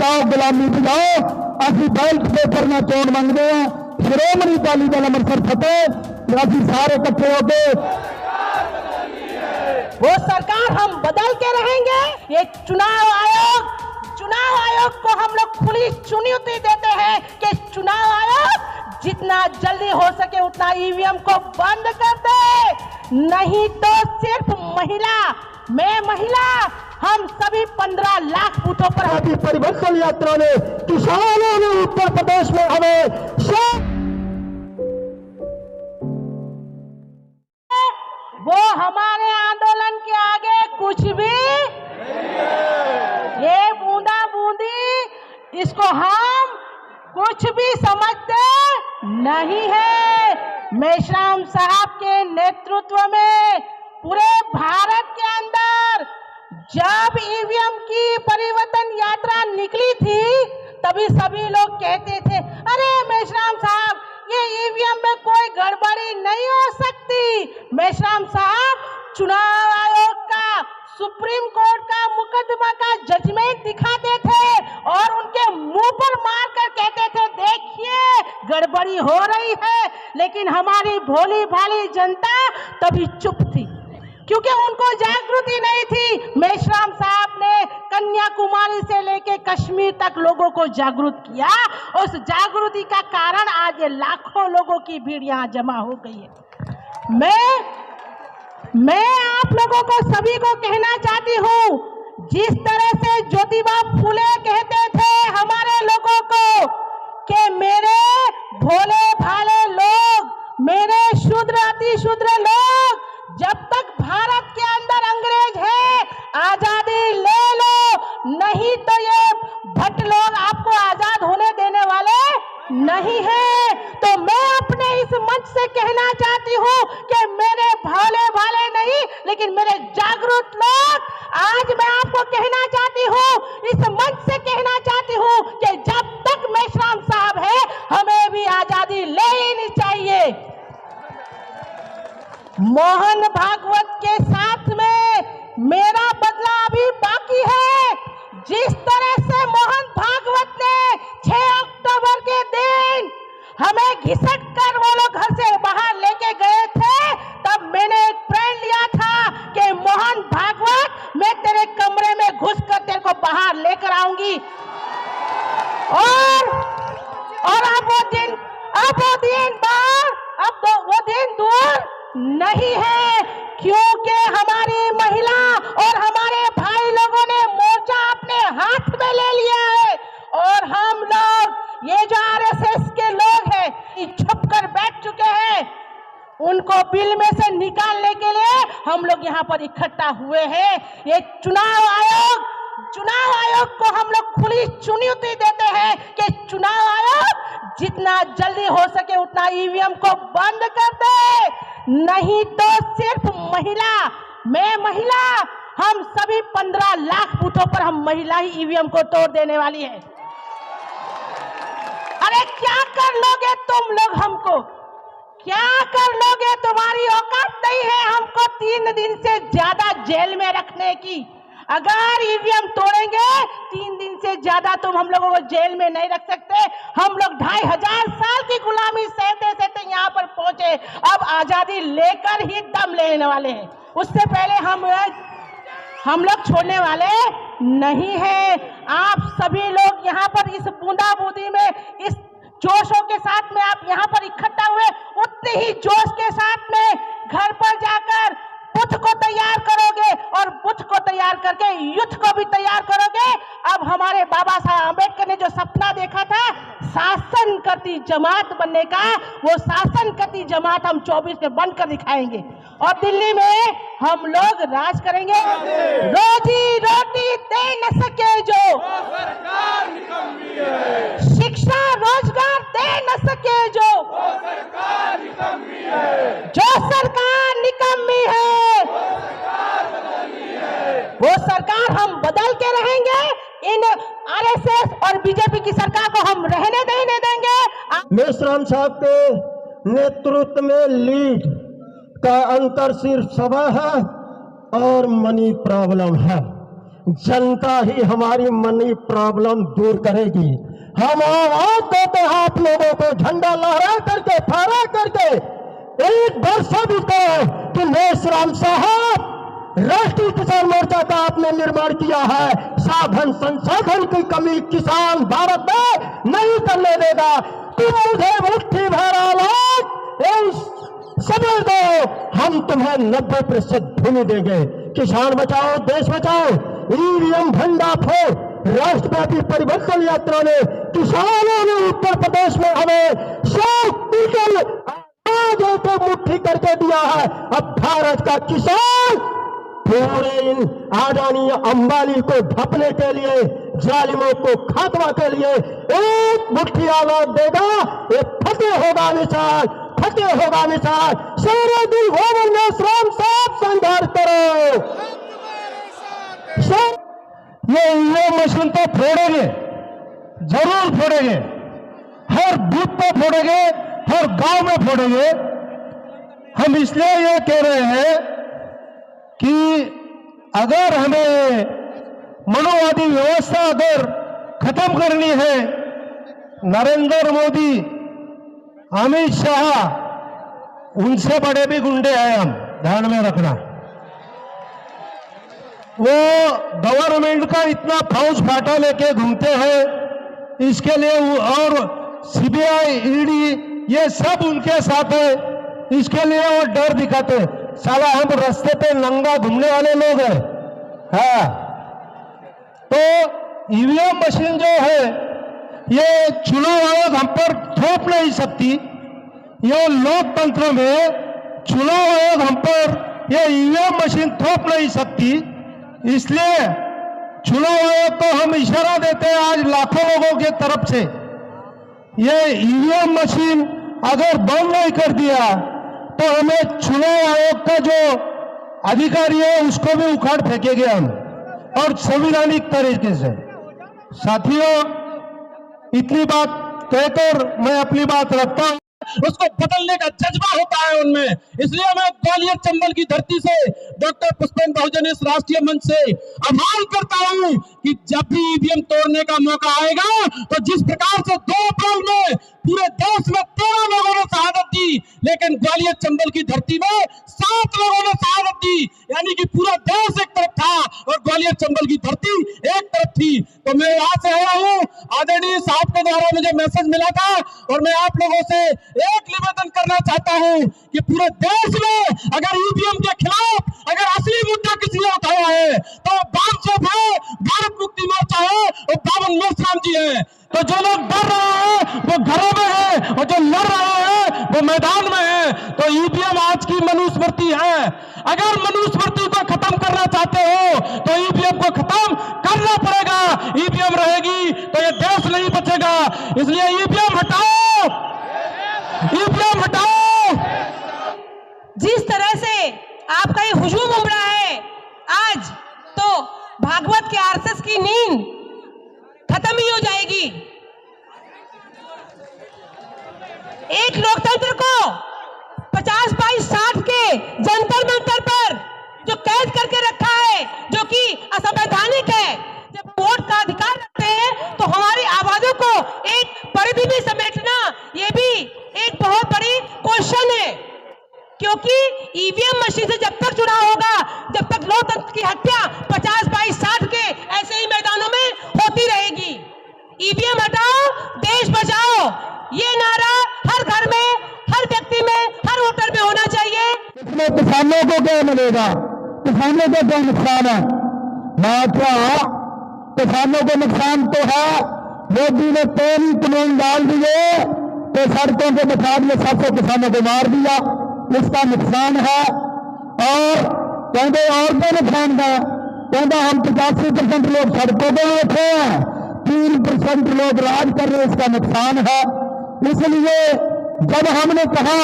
हटाओ गुलामी बुझाओ, असी बैलेट पेपर में चोण मंगते हैं। श्रोमणी अकाली दल अंमृतसर फतेह। असी सारे इकट्ठे होकर वो सरकार हम बदल के रहेंगे। ये चुनाव आयोग को हम लोग खुली चुनौती देते हैं कि चुनाव आयोग जितना जल्दी हो सके उतना ईवीएम को बंद कर दे, नहीं तो सिर्फ महिला हम सभी 15 लाख बूथों पर अभी परिवर्तन यात्रा ने किसानों ने उत्तर प्रदेश में हमें वो हमारे आंदोलन के आगे कुछ भी ये बूंदा बूंदी इसको हम कुछ भी समझते नहीं है। मेश्राम साहब के नेतृत्व में पूरे भारत के अंदर जब ईवीएम की परिवर्तन यात्रा निकली थी तभी सभी लोग कहते थे, अरे मेश्राम साहब ये ईवीएम में कोई गड़बड़ी नहीं हो सकती। मेश्राम साहब चुनाव आयोग का, सुप्रीम कोर्ट का मुकदमा का जजमेंट दिखाते थे और उनके मुंह पर मारकर कहते थे देखिए गड़बड़ी हो रही है, लेकिन हमारी भोली भाली जनता तभी चुप थी क्योंकि उनको जागृति नहीं थी। मेश्राम साहब ने कन्याकुमारी से लेके कश्मीर तक लोगों को जागरूक किया। उस जागृति का कारण आज ये लाखों लोगों की भीड़ यहाँ जमा हो गई है। मैं आप लोगों को सभी को कहना चाहती हूँ, जिस तरह से ज्योतिबा फूले कहते थे हमारे लोगों को कि मेरे भोले भाले लोग, मेरे शूद्र अति शूद्र लोग, जब तक भारत के अंदर अंग्रेज है आजादी ले लो, नहीं तो ये भट्ट लोग आपको आजाद होने देने वाले नहीं है। तो मैं अपने इस मंच से कहना चाहती हूँ कि मेरे भोले भाले नहीं लेकिन मेरे जागरूक लोग, आज मैं आपको कहना चाहती हूँ, इस मंच से कहना चाहती हूँ कि जब तक मेश्राम साहब है हमें भी आजादी लेनी चाहिए। मोहन भागवत के साथ में मेरा बदला अभी बाकी है। जिस तरह से मोहन भागवत ने 6 अक्टूबर के दिन हमें घिसट कर वो लोग घर से बाहर लेके गए थे, तब मैंने एक प्रण लिया था कि मोहन भागवत मैं तेरे कमरे में घुस कर तेरे को बाहर लेकर आऊंगी। और अब वो दिन दूर नहीं है, क्योंकि हमारी महिला और हमारे भाई लोगों ने मोर्चा अपने हाथ में ले लिया है और हम लोग ये जो आरएसएस के लोग हैं छुप कर बैठ चुके हैं, उनको बिल में से निकालने के लिए हम लोग यहाँ पर इकट्ठा हुए हैं। ये चुनाव आयोग को हम लोग खुली चुनौती देते हैं कि चुनाव आयोग जितना जल्दी हो सके उतना ईवीएम को बंद कर दे, नहीं तो सिर्फ महिला हम सभी 15 लाख बूथों पर हम महिला ही ईवीएम को तोड़ देने वाली है। अरे क्या कर लोगे तुम लोग हमको, क्या कर लोगे? तुम्हारी औकात नहीं है हमको 3 दिन से ज्यादा जेल में रखने की। अगर ईवीएम तोड़ेंगे 3 दिन से ज्यादा तुम हम लोगों को जेल में नहीं रख सकते। हम लोग 2500 साल की गुलामी सहते सहते यहाँ पर पहुंचे, अब आजादी लेकर ही दम लेने वाले हैं। उससे पहले हम लोग छोड़ने वाले नहीं हैं। आप सभी लोग यहाँ पर इस बूंदाबूंदी में, इस जोशों के साथ में आप यहाँ पर इकट्ठा हुए, उतने ही जोश के साथ में घर पर जाकर बुथ को तैयार करोगे और बुथ को तैयार करके युद्ध को भी तैयार करोगे। अब हमारे बाबा साहब अम्बेडकर ने जो सपना देखा था शासन करती जमात बनने का, वो शासन करती जमात हम 24 में बनकर दिखाएंगे और दिल्ली में हम लोग राज करेंगे। रोजी रोटी दे न सके जो सरकार निकम्मी है, शिक्षा रोजगार दे न सके जो सरकार निकम्मी है, जो सरकार निकम्मी है वो सरकार हम बदल के रहेंगे। इन आरएसएस और बीजेपी की सरकार को हम रहने नहीं देंगे। मेश्राम साहब के नेतृत्व में लीड का अंतर सिर्फ सभा है और मनी प्रॉब्लम है। जनता ही हमारी मनी प्रॉब्लम दूर करेगी। हम आवाज देते हैं आप लोगों को, झंडा लहरा करके, फहरा करके, एक वर्ष बीते कि मेश्राम साहब राष्ट्रीय किसान मोर्चा का आपने निर्माण किया है, साधन संसाधन की कमी किसान भारत में नहीं करने देगा। तुम मुझे मुट्ठी भर आवाज समझ दो, हम तुम्हें 90% भूमि देंगे। किसान बचाओ देश बचाओ, ईवीएम भंडाफोड़, राष्ट्रव्यापी परिवर्तन यात्रा में किसानों ने उत्तर प्रदेश में हमें 100 क्विंटल अनाज को मुट्ठी करके दिया है। अब भारत का किसान पूरे इन अडानी अंबानी को ढपने के लिए, जालिमों को खात्मा के लिए एक मुट्ठी आवाज देगा। ये फतेह होगा निशान, फतेह होगा निशान। सारे दिन गोबर में श्रम साथ संघर्ष करो। ये मशीन तो फोड़ेंगे, जरूर फोड़ेंगे, हर बूथ पर फोड़ेंगे, हर गांव में फोड़ेंगे। हम इसलिए ये कह रहे हैं कि अगर हमें मनोवादी व्यवस्था अगर खत्म करनी है, नरेंद्र मोदी, अमित शाह, उनसे बड़े भी गुंडे हैं हम, ध्यान में रखना। वो गवर्नमेंट का इतना फौज फाटा लेके घूमते हैं, इसके लिए और सीबीआई, ईडी, ये सब उनके साथ है, इसके लिए वो डर दिखाते। साला हम रास्ते पे नंगा घूमने वाले लोग हैं। हाँ, तो ईवीएम मशीन जो है ये चुनाव आयोग हम पर थोप नहीं सकती। ये लोकतंत्र में चुनाव आयोग हम पर ये ईवीएम मशीन थोप नहीं सकती। इसलिए चुनाव आयोग को हम इशारा देते हैं आज लाखों लोगों के तरफ से, ये ईवीएम मशीन अगर बंद नहीं कर दिया तो हमें चुनाव आयोग का जो अधिकारी है उसको भी उखाड़ फेंकेंगे हम, और संवैधानिक तरीके से। साथियों, इतनी बात कहकर मैं अपनी बात रखता हूं। उसको बदलने का जज्बा होता है उनमें। इसलिए मैं ग्वालियर चंबल की धरती से, डॉक्टर पुष्पेंद्र बहुजन इस राष्ट्रीय मंच से आह्वान करता हूं कि जब भी ईवीएम तोड़ने का मौका आएगा तो जिस प्रकार से 2 अप्रैल में पूरे देश में 13 लोगों ने शहादत दी, लेकिन ग्वालियर चंबल की धरती में 7 लोगों ने शहादत दी, यानी कि पूरा देश एक तरफ था और ग्वालियर चंबल की धरती एक तरफ थी। तो मैं यहाँ से आया हूँ, आदरणीय साहब के द्वारा मुझे मैसेज मिला था और मैं आप लोगों से एक निवेदन करना चाहता हूं कि पूरे देश में अगर ईवीएम के खिलाफ अगर असली मुद्दा किसी ने उठाया है तो बामचेप है, भारत मुक्ति मोर्चा है और बावन मेश्राम जी है। तो जो लोग डर रहे हैं वो घरों में है और जो लड़ रहे हैं वो मैदान में है। तो ईवीएम आज की मनुस्मृति है। अगर मनुस्मृति को खत्म करना चाहते हो तो ईवीएम को खत्म करना पड़ेगा। ईवीएम रहेगी तो ये देश नहीं बचेगा। इसलिए ईवीएम हटाओ, ईवीएम हटाओ। जिस तरह से आपका ये हुजूम उमड़ा है आज, तो भागवत के आरएसएस की नींद खत्म ही हो जाएगी। एक लोकतंत्र को 50-22-60 के जंतर मंतर पर जो कैद करके रखा है, जो कि असंवैधानिक है, जब वोट का अधिकार रखते हैं तो हमारी आवाजों को एक परिधि में समेटना ये भी एक बहुत बड़ी क्वेश्चन है। क्योंकि ईवीएम मशीन से जब तक चुनाव होगा, जब तक लोकतंत्र की हत्या 50-22-60 के ऐसे ही मैदानों में होती रहेगी। ईवीएम हटाओ, देश बचाओ, ये नारा हर घर में, हर व्यक्ति में, हर वोटर में होना चाहिए। इसमें किसानों को क्या मिलेगा? किसानों को क्या नुकसान है? क्या किसानों को नुकसान तो है। मोदी ने 3 कानून डाल दिए तो सड़कों को बचा दिए, 700 किसानों को मार दिया, इसका नुकसान है। और कहते और क्या नुकसान था? कहता हम 85% लोग सड़कों पर बैठे हैं, 3% लोग राज कर रहे, इसका नुकसान है। इसलिए जब हमने कहा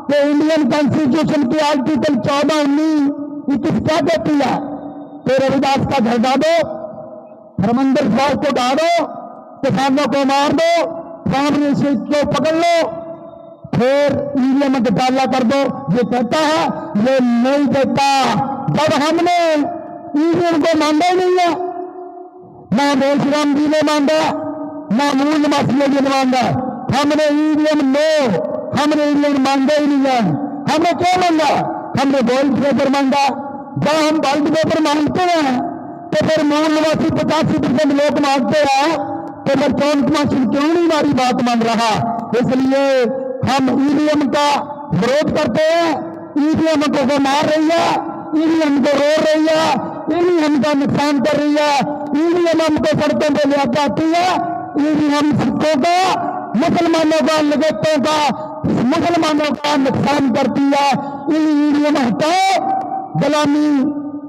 कि इंडियन कॉन्स्टिट्यूशन की आर्टिकल 14, 19, 21 क्या कहती है, तो रविदास का घर डालो, धर्मेंद्र साहब को डालो, किसानों को मार दो, सामने से को पकड़ लो, फिर ईवीएम घोटाला कर दो। ये कहता है, ये नहीं कहता। जब हमने ईवीएम को मानता ही नहीं है, ना मेश्राम जी ने मानता, ना मूल निवासी ने मानता। हमने ईवीएम नो, हमने ईवीएम मांगा ही नहीं है। हमने क्या मांगा? हमने बैलेट पेपर मांगा। जब हम बैलेट पेपर मांगते हैं तो फिर मूल निवासी 85% लोग मांगते हैं, तो फिर चौन कमीशन क्यों नहीं हमारी बात मान रहा? इसलिए हम ईवीएम का विरोध करते हैं। ईवीएम को मार रही है, ईवीएम को रो रही है, ईवीएम का नुकसान कर रही है, ईवीएम हमको सड़कों पर ले जाती है, ईवीएम सिखों का, मुसलमानों का, लगतों का, मुसलमानों का नुकसान करती है। ईवीएम हटाओ, गुलामी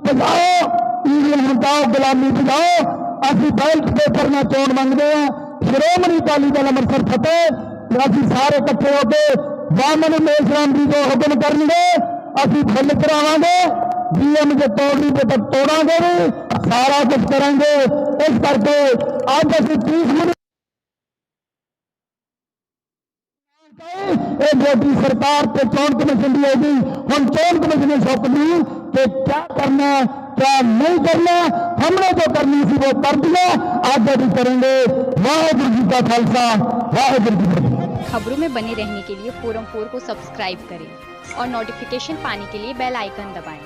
भजाओ, ईवीएम हटाओ, गुलामी भजाओ। असं बैलेट पेपर में चोन मंगते हैं। श्रोमणी अकाली दल अमृतसर फतेह असं सारे इकट्ठे होकर वामन मेश्राम जी को हुक्म करेंगे, असं फुल करावांगे, डीएम के तोड़ी पे तक तोड़ांगे भी, सारा कुछ करेंगे। इस करके आज असं 30 मिनट मोदी सरकार पे चोन कमीशन दी होगी। हम चोन कमीशन ने सौंप दी कि क्या करना क्या नहीं करना, हमने जो करनी थी वो कर दिया, आगे भी करेंगे। वाहेगुरु जी का खालसा, वाहेगुरु जी की फतेह। खबरों में बने रहने के लिए फोरम 4 को सब्सक्राइब करें और नोटिफिकेशन पाने के लिए बेल आइकन दबाएं।